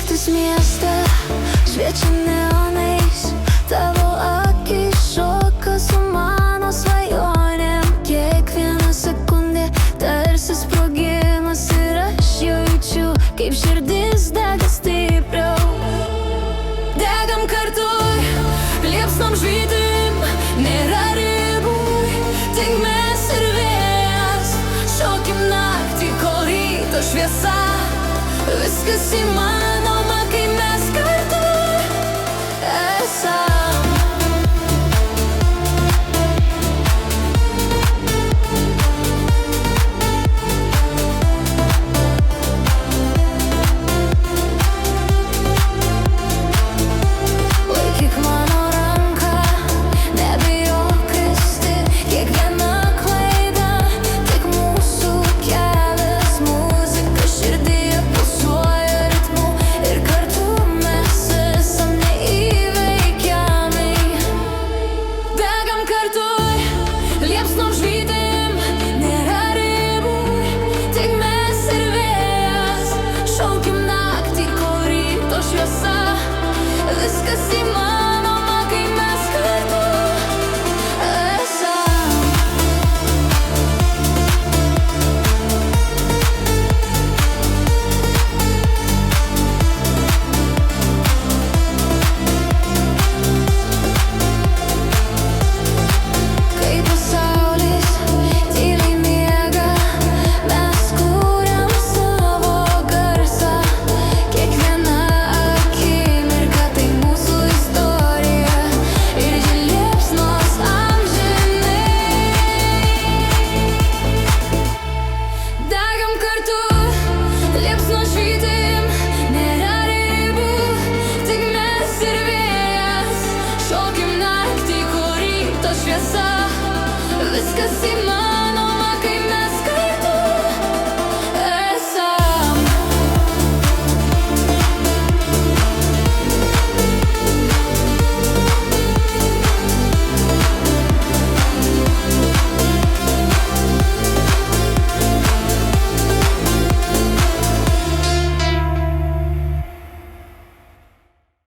Naktis mieste šviečia neonais, tavo akis šoka su mano svajonėm. Kiekviena sekundė tarsi sprogimas ir aš jaučiu, kaip širdis dega stipriau. Degam kartu, liepsnom žvydim, nėra ribų, tik mes ir vėjas. Šokim naktį, kol ryto šviesa. Viskas įmanoma, kai mes kartu esam. Laikyk mano ranką, nebijok kristi. Kiekviena klaida tik mūsų kelias. Muzika širdyje pulsuoja ritmu ir kartu mes esam neįveikiami. Degam kartu, liepsnom žvydim, nėra ribų, tik mes ir vėjas. Šaukim naktį, kol ryto šviesa. Viskas įmanoma, kai mes kartu esam. Kai pasaulis tyliai miega, mes kuriam savo garsą. Kiekviena akimirka tai mūsų istorija ir ji liepsnos amžinai. Degam kartu, liepsnos žvydim, nėra ribų, tik mes ir vėjas. Šokim naktį, kol ryto šviesa. Viskas įmanoma.